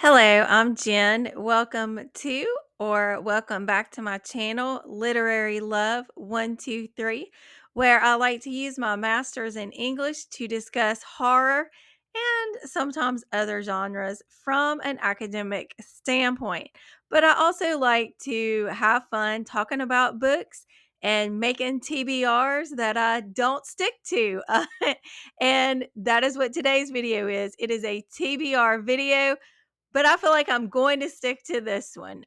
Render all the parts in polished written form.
Hello, I'm Jen. Welcome back to my channel, Literary Love 123, where I like to use my master's in English to discuss horror and sometimes other genres from an academic standpoint. But I also like to have fun talking about books and making TBRs that I don't stick to. And that is what today's video is. It is a TBR video, but I feel like I'm going to stick to this one.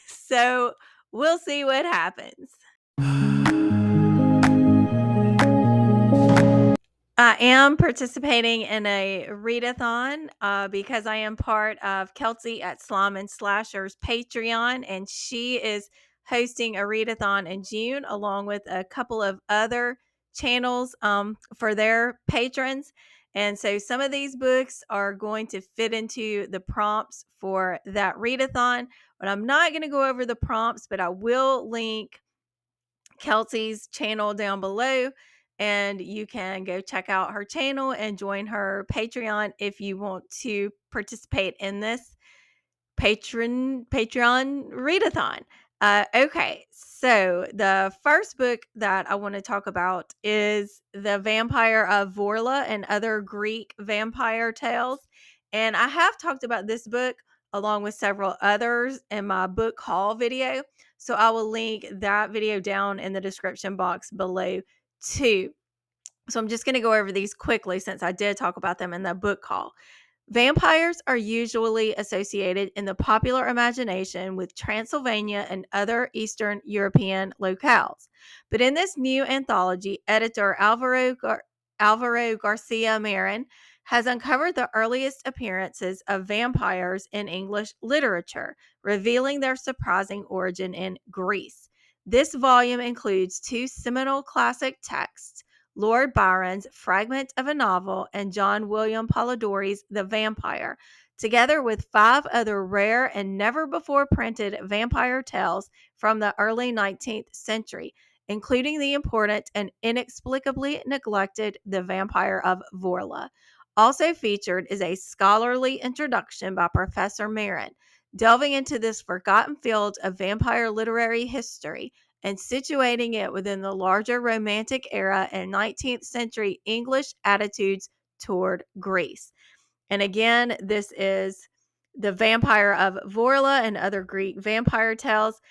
So we'll see what happens. I am participating in a readathon because I am part of Kelsey at Slime and Slasher's Patreon, and she is hosting a readathon in June along with a couple of other channels for their patrons. And so some of these books are going to fit into the prompts for that readathon, but I'm not going to go over the prompts, but I will link Kelsey's channel down below, and you can go check out her channel and join her Patreon if you want to participate in this Patreon readathon. Okay, so the first book that I want to talk about is The Vampire of Vorla and Other Greek Vampire Tales. And I have talked about this book along with several others in my book haul video. So I will link that video down in the description box below too. So I'm just going to go over these quickly since I did talk about them in the book haul. Vampires are usually associated in the popular imagination with Transylvania and other Eastern European locales. But in this new anthology, editor Alvaro Garcia Marin has uncovered the earliest appearances of vampires in English literature, revealing their surprising origin in Greece. This volume includes two seminal classic texts, Lord Byron's Fragment of a Novel, and John William Polidori's The Vampire, together with five other rare and never before printed vampire tales from the early 19th century, including the important and inexplicably neglected The Vampire of Vorla. Also featured is a scholarly introduction by Professor Marin, delving into this forgotten field of vampire literary history and situating it within the larger Romantic era and 19th century English attitudes toward Greece. And again, this is The Vampire of Vorla and Other Greek Vampire Tales,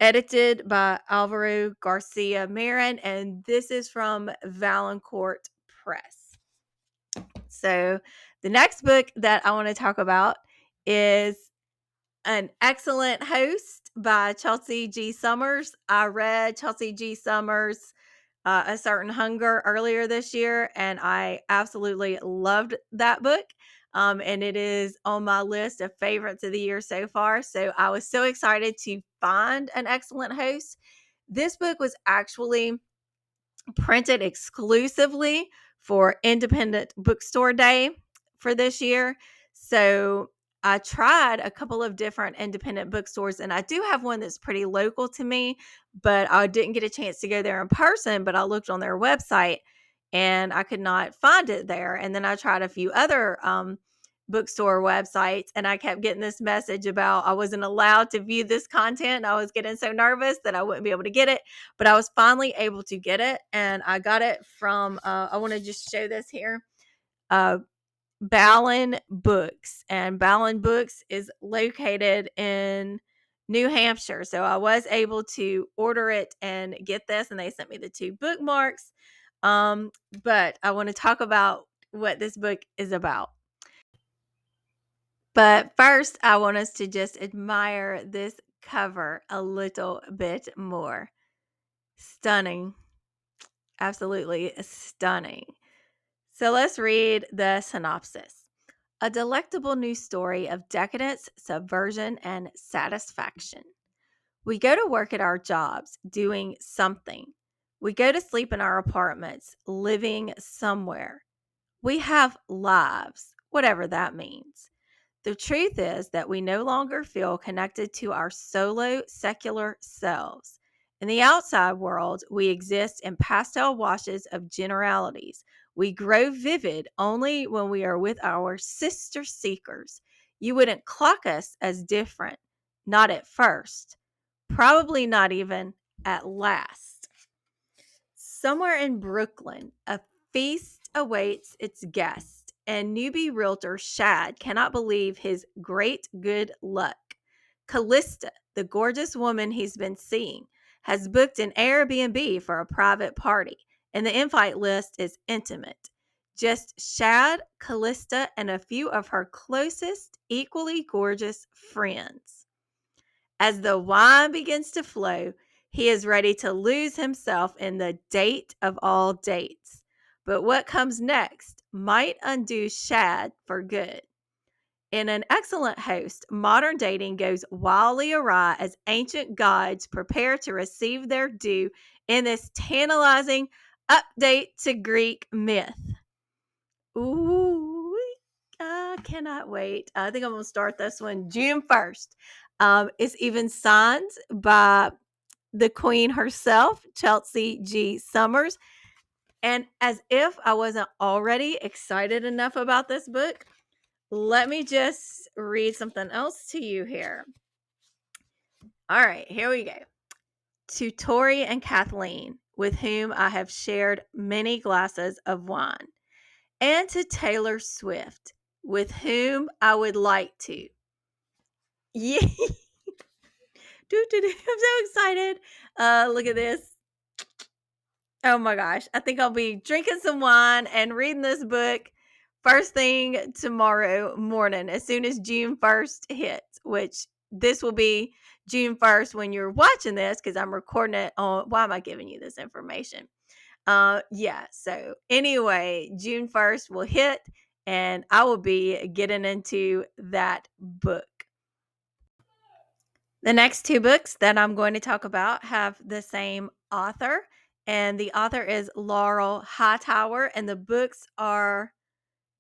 edited by Alvaro Garcia Marin, and this is from Valancourt Press. So the next book that I want to talk about is An Excellent Host by Chelsea G. Summers. I read Chelsea G. Summers' A Certain Hunger earlier this year, and I absolutely loved that book. And it is on my list of favorites of the year so far. So I was so excited to find An Excellent Host. This book was actually printed exclusively for Independent Bookstore Day for this year. So I tried a couple of different independent bookstores, and I do have one that's pretty local to me, but I didn't get a chance to go there in person. But I looked on their website and I could not find it there. And then I tried a few other bookstore websites, and I kept getting this message about I wasn't allowed to view this content. I was getting so nervous that I wouldn't be able to get it, but I was finally able to get it, and I got it from I want to just show this here, uh Ballin Books, and Ballin Books is located in New Hampshire. So I was able to order it and get this, and they sent me the two bookmarks. But I want to talk about what this book is about. But first, I want us to just admire this cover a little bit more. Stunning. Absolutely stunning. So let's read the synopsis. A delectable new story of decadence, subversion, and satisfaction. We go to work at our jobs, doing something. We go to sleep in our apartments, living somewhere. We have lives, whatever that means. The truth is that we no longer feel connected to our solo secular selves. In the outside world, we exist in pastel washes of generalities. We grow vivid only when we are with our sister seekers. You wouldn't clock us as different, not at first, probably not even at last. Somewhere in Brooklyn, a feast awaits its guest, and newbie realtor Shad cannot believe his great good luck. Callista, the gorgeous woman he's been seeing, has booked an Airbnb for a private party, and the invite list is intimate. Just Shad, Callista, and a few of her closest, equally gorgeous friends. As the wine begins to flow, he is ready to lose himself in the date of all dates. But what comes next might undo Shad for good. In An Excellent Host, modern dating goes wildly awry as ancient gods prepare to receive their due in this tantalizing update to Greek myth. Ooh, I cannot wait. I think I'm going to start this one June 1st. It's even signed by the queen herself, Chelsea G. Summers. And as if I wasn't already excited enough about this book, let me just read something else to you here. All right, here we go. To Tori and Kathleen, with whom I have shared many glasses of wine, and to Taylor Swift, with whom I would like to. Yeah. I'm so excited. Look at this. Oh my gosh. I think I'll be drinking some wine and reading this book first thing tomorrow morning, as soon as June 1st hits, which this will be June 1st when you're watching this, because I'm recording it on. Why am I giving you this information? Yeah. So anyway, June 1st will hit and I will be getting into that book. The next two books that I'm going to talk about have the same author, and the author is Laurel Hightower, and the books are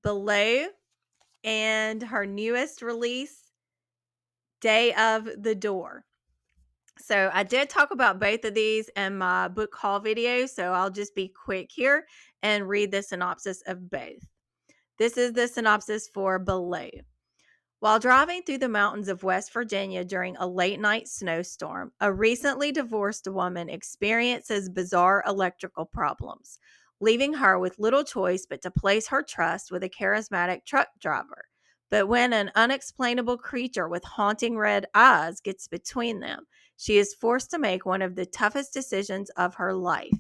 Below and her newest release, Day of the Door. So I did talk about both of these in my book haul video, so I'll just be quick here and read the synopsis of both. This is the synopsis for Below. While driving through the mountains of West Virginia during a late-night snowstorm, a recently divorced woman experiences bizarre electrical problems, leaving her with little choice but to place her trust with a charismatic truck driver. But when an unexplainable creature with haunting red eyes gets between them, she is forced to make one of the toughest decisions of her life.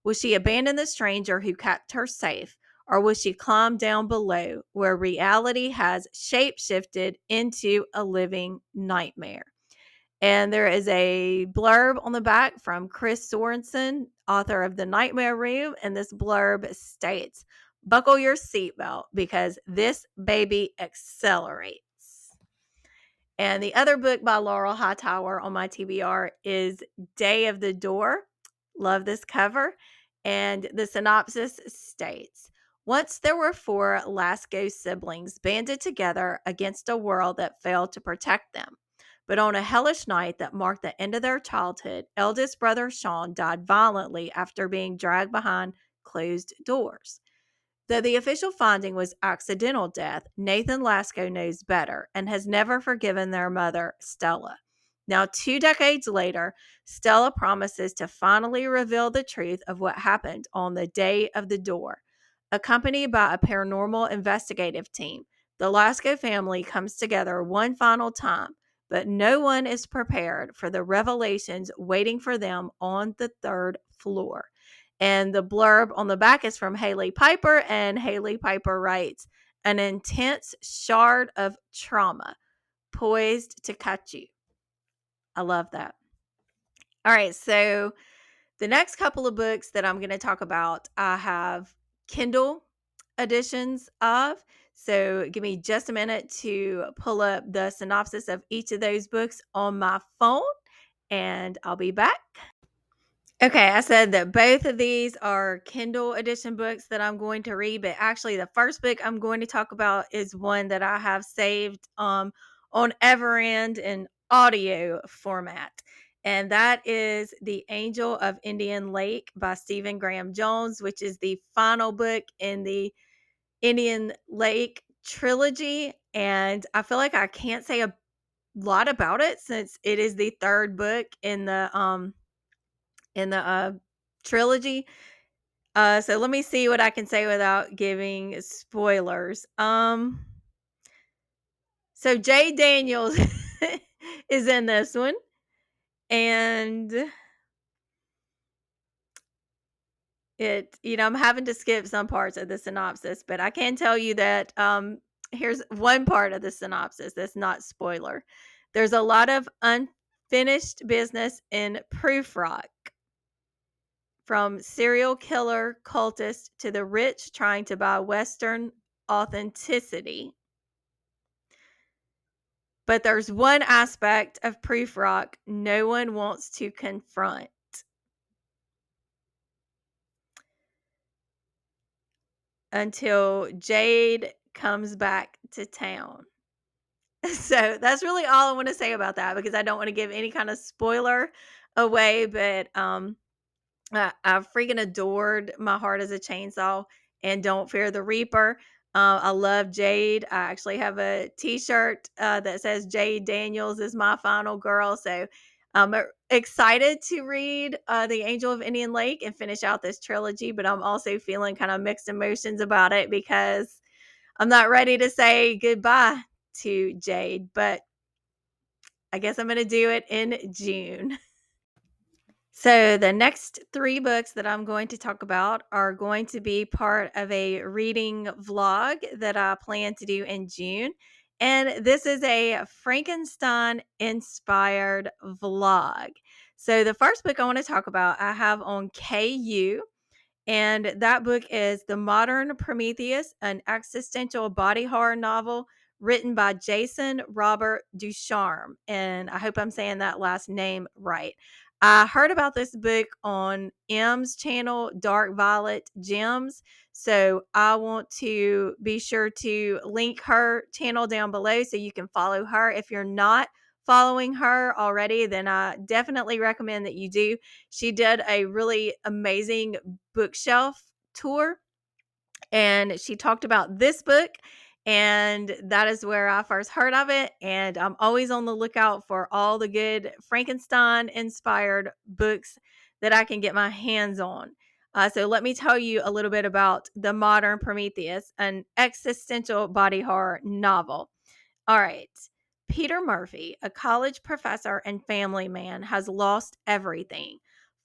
Will she abandon the stranger who kept her safe, or will she climb down below where reality has shape-shifted into a living nightmare? And there is a blurb on the back from Chris Sorensen, author of The Nightmare Room. And this blurb states, buckle your seatbelt because this baby accelerates. And the other book by Laurel Hightower on my TBR is Day of the Door. Love this cover. And the synopsis states, once there were four Lasco siblings banded together against a world that failed to protect them. But on a hellish night that marked the end of their childhood, eldest brother Sean died violently after being dragged behind closed doors. Though the official finding was accidental death, Nathan Lasco knows better and has never forgiven their mother, Stella. Now, 2 decades later, Stella promises to finally reveal the truth of what happened on the Day of the Door. Accompanied by a paranormal investigative team, the Lasco family comes together one final time, but no one is prepared for the revelations waiting for them on the 3rd floor. And the blurb on the back is from Haley Piper, and Haley Piper writes, an intense shard of trauma poised to cut you. I love that. All right, so the next couple of books that I'm going to talk about, I have Kindle editions of. So give me just a minute to pull up the synopsis of each of those books on my phone, and I'll be back. Okay, I said that both of these are Kindle edition books that I'm going to read, but actually the first book I'm going to talk about is one that I have saved on Everend in audio format. And that is The Angel of Indian Lake by Stephen Graham Jones, which is the final book in the Indian Lake trilogy, and I feel like I can't say a lot about it since it is the third book in the trilogy. So let me see what I can say without giving spoilers. So Jay Daniels is in this one, and I'm having to skip some parts of the synopsis, but I can tell you that here's one part of the synopsis that's not spoiler. There's a lot of unfinished business in Proof Rock, from serial killer cultist to the rich trying to buy Western authenticity. But there's one aspect of Proof Rock no one wants to confront until Jade comes back to town. So that's really all I want to say about that, because I don't want to give any kind of spoiler away. But I freaking adored My Heart as a Chainsaw and Don't Fear the Reaper. I love Jade. I actually have a t-shirt that says Jade Daniels is my final girl. So I'm excited to read The Angel of Indian Lake and finish out this trilogy, but I'm also feeling kind of mixed emotions about it because I'm not ready to say goodbye to Jade, but I guess I'm going to do it in June. So, the next three books that I'm going to talk about are going to be part of a reading vlog that I plan to do in June. And this is a Frankenstein inspired vlog. So, the first book I want to talk about, I have on KU. And that book is The Modern Prometheus, an existential body horror novel written by Jason Robert Ducharme. And I hope I'm saying that last name right. I heard about this book on M's channel, Dark Violet Gems. So I want to be sure to link her channel down below so you can follow her. If you're not following her already, then I definitely recommend that you do. She did a really amazing bookshelf tour, and she talked about this book, and that is where I first heard of it. And I'm always on the lookout for all the good Frankenstein inspired books that I can get my hands on. So let me tell you a little bit about The Modern Prometheus, an existential body horror novel. All right. Peter Murphy, a college professor and family man, has lost everything.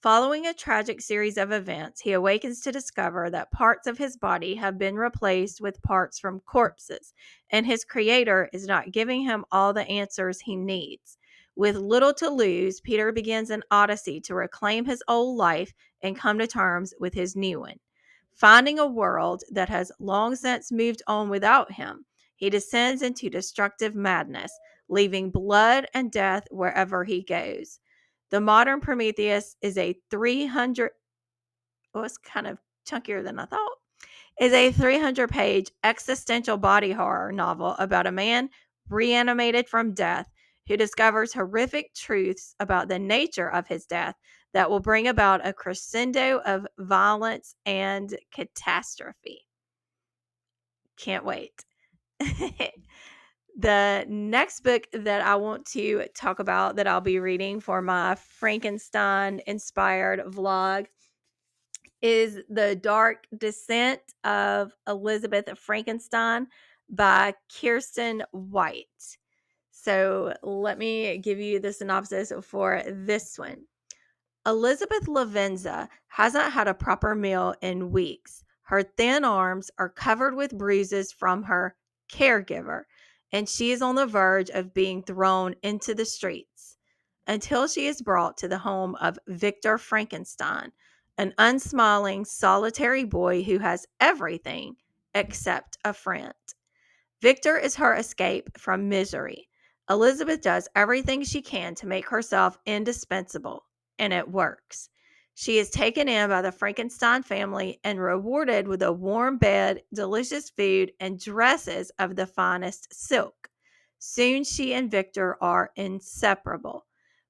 Following a tragic series of events, he awakens to discover that parts of his body have been replaced with parts from corpses, and his creator is not giving him all the answers he needs. With little to lose, Peter begins an odyssey to reclaim his old life and come to terms with his new one. Finding a world that has long since moved on without him, he descends into destructive madness, leaving blood and death wherever he goes. The Modern Prometheus is a 300, oh, it's kind of chunkier than I thought, is a 300-page existential body horror novel about a man reanimated from death who discovers horrific truths about the nature of his death that will bring about a crescendo of violence and catastrophe. Can't wait. The next book that I want to talk about that I'll be reading for my Frankenstein inspired vlog is The Dark Descent of Elizabeth Frankenstein by Kirsten White. So let me give you the synopsis for this one. Elizabeth Lavenza hasn't had a proper meal in weeks. Her thin arms are covered with bruises from her caregiver, and she is on the verge of being thrown into the streets until she is brought to the home of Victor Frankenstein, an unsmiling, solitary boy who has everything except a friend. Victor is her escape from misery. Elizabeth does everything she can to make herself indispensable, and it works. She is taken in by the Frankenstein family and rewarded with a warm bed, delicious food, and dresses of the finest silk. Soon she and Victor are inseparable,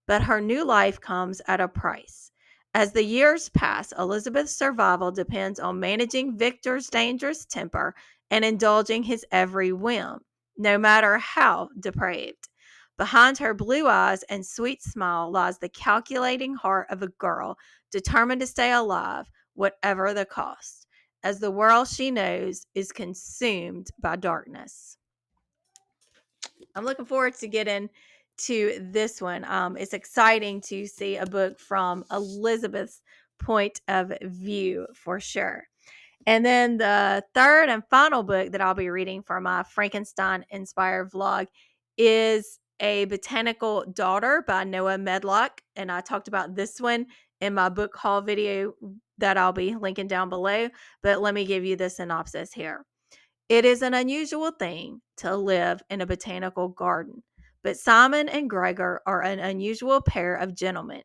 but her new life comes at a price. As the years pass, Elizabeth's survival depends on managing Victor's dangerous temper and indulging his every whim, no matter how depraved. Behind her blue eyes and sweet smile lies the calculating heart of a girl determined to stay alive, whatever the cost, as the world she knows is consumed by darkness. I'm looking forward to getting to this one. It's exciting to see a book from Elizabeth's point of view for sure. And then the third and final book that I'll be reading for my Frankenstein-inspired vlog is A Botanical Daughter by Noah Medlock. And I talked about this one in my book haul video that I'll be linking down below. But let me give you the synopsis here. It is an unusual thing to live in a botanical garden, but Simon and Gregor are an unusual pair of gentlemen.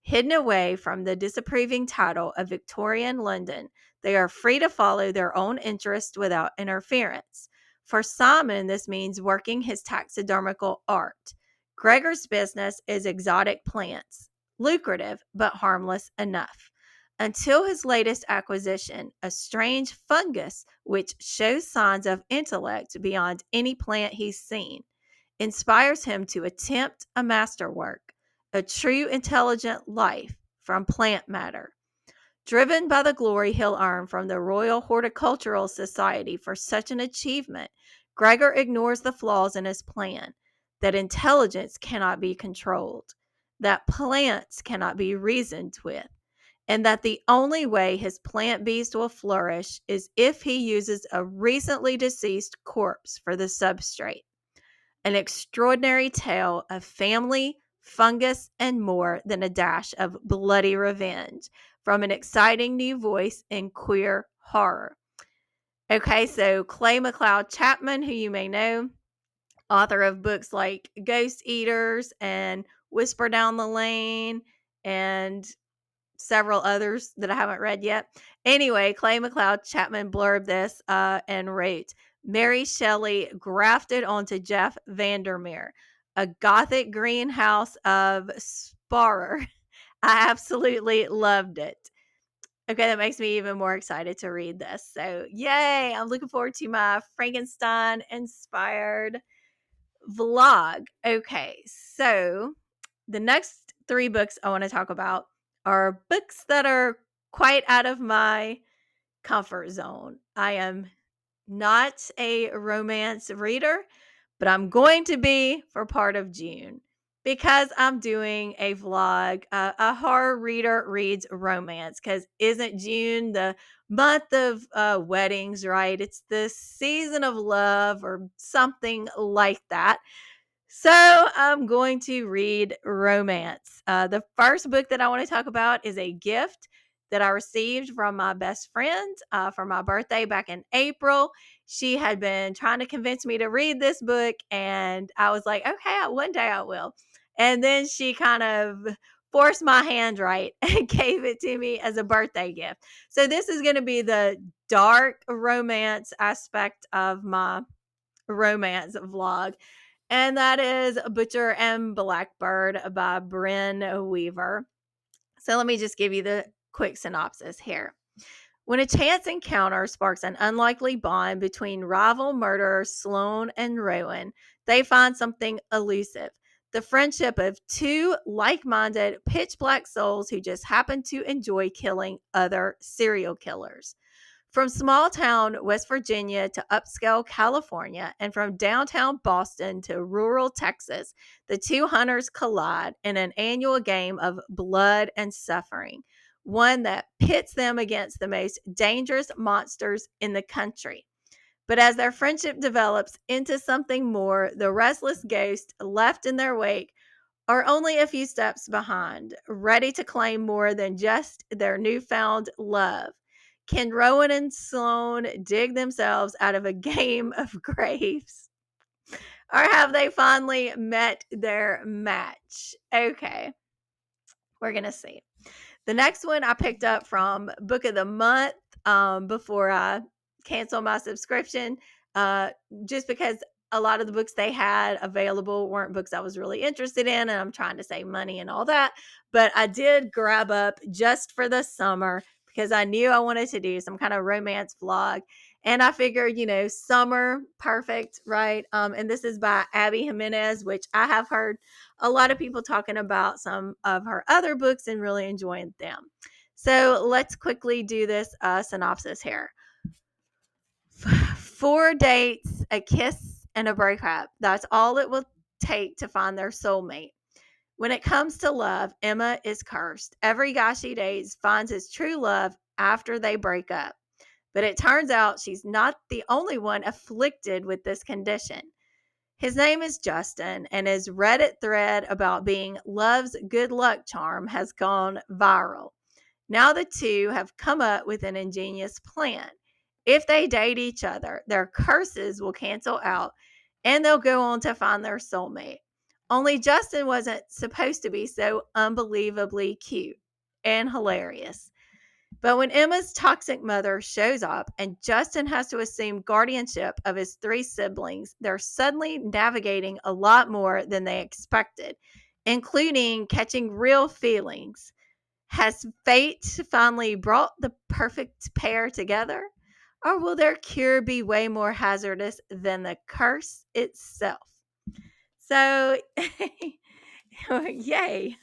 Hidden away from the disapproving title of Victorian London, they are free to follow their own interests without interference. For Simon, this means working his taxidermical art. Gregor's business is exotic plants, lucrative but harmless enough until his latest acquisition, a strange fungus which shows signs of intellect beyond any plant he's seen, inspires him to attempt a masterwork, a true intelligent life from plant matter. Driven by the glory he'll earn from the Royal Horticultural Society for such an achievement, Gregor ignores the flaws in his plan, that intelligence cannot be controlled, that plants cannot be reasoned with, and that the only way his plant beast will flourish is if he uses a recently deceased corpse for the substrate. An extraordinary tale of family, fungus, and more than a dash of bloody revenge from an exciting new voice in queer horror. Okay, so Clay McLeod Chapman, who you may know, author of books like Ghost Eaters and Whisper Down the Lane and several others that I haven't read yet. Anyway, Clay McLeod Chapman blurbed this and wrote, Mary Shelley grafted onto Jeff Vandermeer, a gothic greenhouse of Sparer. I absolutely loved it. Okay, that makes me even more excited to read this. So, yay! I'm looking forward to my Frankenstein inspired vlog. Okay, so the next three books I want to talk about are books that are quite out of my comfort zone. I am not a romance reader, but I'm going to be for part of June because I'm doing a vlog. A horror reader reads romance because isn't June the month of weddings, right? It's the season of love or something like that. So I'm going to read romance. The first book that I want to talk about is a gift that I received from my best friend for my birthday back in April. She had been trying to convince me to read this book, and I was like, okay, one day I will. And then she kind of forced my hand right and gave it to me as a birthday gift. So this is going to be the dark romance aspect of my romance vlog, and that is Butcher and Blackbird by Bryn Weaver. So let me just give you the quick synopsis here. When a chance encounter sparks an unlikely bond between rival murderers Sloane and Rowan, they find something elusive. The friendship of two like-minded, pitch-black souls who just happen to enjoy killing other serial killers. From small town West Virginia to upscale California, and from downtown Boston to rural Texas, the two hunters collide in an annual game of blood and suffering, one that pits them against the most dangerous monsters in the country. But as their friendship develops into something more, the restless ghosts left in their wake are only a few steps behind, ready to claim more than just their newfound love. Can Rowan and Sloane dig themselves out of a game of graves? Or have they finally met their match? Okay, we're going to see. The next one I picked up from Book of the Month before I canceled my subscription, just because a lot of the books they had available weren't books I was really interested in, and I'm trying to save money and all that. But I did grab up just for the summer because I knew I wanted to do some kind of romance vlog. And I figured, summer, perfect, right? And this is by Abby Jimenez, which I have heard a lot of people talking about some of her other books and really enjoying them. So let's quickly do this synopsis here. 4 dates, a kiss, and a breakup. That's all it will take to find their soulmate. When it comes to love, Emma is cursed. Every guy she dates finds his true love after they break up. But it turns out she's not the only one afflicted with this condition. His name is Justin, and his Reddit thread about being love's good luck charm has gone viral. Now the two have come up with an ingenious plan. If they date each other, their curses will cancel out and they'll go on to find their soulmate. Only Justin wasn't supposed to be so unbelievably cute and hilarious. But when Emma's toxic mother shows up and Justin has to assume guardianship of his 3 siblings, they're suddenly navigating a lot more than they expected, including catching real feelings. Has fate finally brought the perfect pair together? Or will their cure be way more hazardous than the curse itself? So, yay.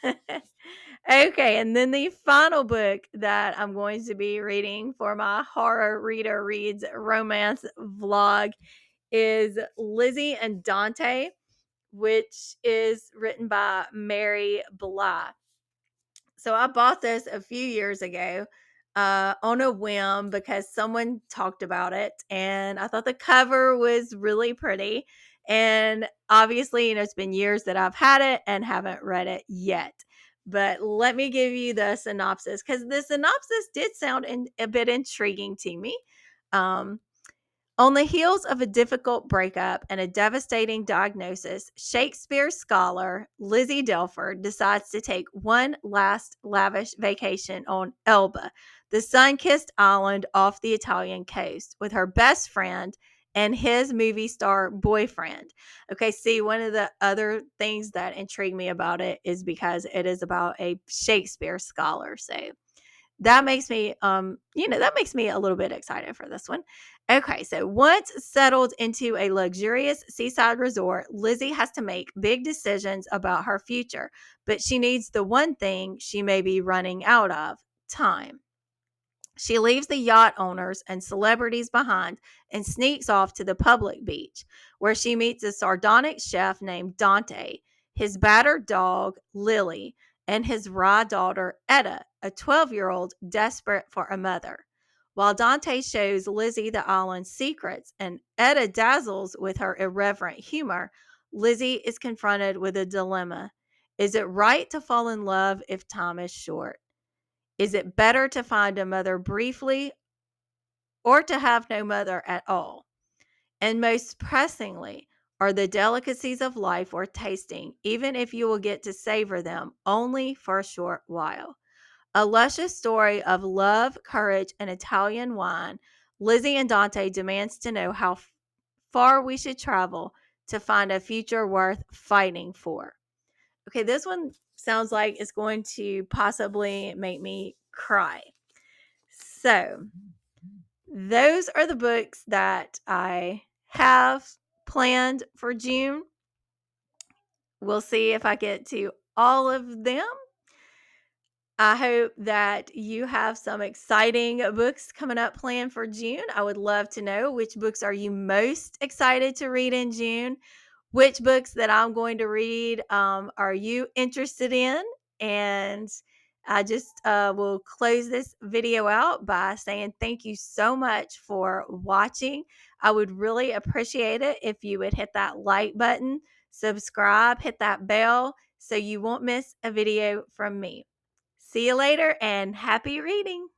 Okay, and then the final book that I'm going to be reading for my Horror Reader Reads romance vlog is Lizzie and Dante, which is written by Mary Bly. So I bought this a few years ago on a whim because someone talked about it, and I thought the cover was really pretty. And obviously, it's been years that I've had it and haven't read it yet. But let me give you the synopsis because the synopsis did sound a bit intriguing to me. Um, on the heels of a difficult breakup and a devastating diagnosis, Shakespeare scholar Lizzie Delford decides to take one last lavish vacation on Elba, the sun-kissed island off the Italian coast, with her best friend and his movie star boyfriend. Okay, see, one of the other things that intrigue me about it is because it is about a Shakespeare scholar. So that makes me that makes me a little bit excited for this one. Okay, so once settled into a luxurious seaside resort, Lizzie has to make big decisions about her future, but she needs the one thing she may be running out of: time. She leaves the yacht owners and celebrities behind and sneaks off to the public beach, where she meets a sardonic chef named Dante, his battered dog, Lily, and his wry daughter, Etta, a 12-year-old desperate for a mother. While Dante shows Lizzie the island's secrets and Etta dazzles with her irreverent humor, Lizzie is confronted with a dilemma. Is it right to fall in love if time is short? Is it better to find a mother briefly or to have no mother at all? And most pressingly, are the delicacies of life worth tasting, even if you will get to savor them only for a short while? A luscious story of love, courage, and Italian wine, Lizzie and Dante demands to know how far we should travel to find a future worth fighting for. Okay, this one sounds like it's going to possibly make me cry. So, those are the books that I have planned for June. We'll see if I get to all of them. I hope that you have some exciting books coming up planned for June. I would love to know, which books are you most excited to read in June? Which books that I'm going to read are you interested in? And I just will close this video out by saying thank you so much for watching. I would really appreciate it if you would hit that like button, subscribe, hit that bell so you won't miss a video from me. See you later and happy reading.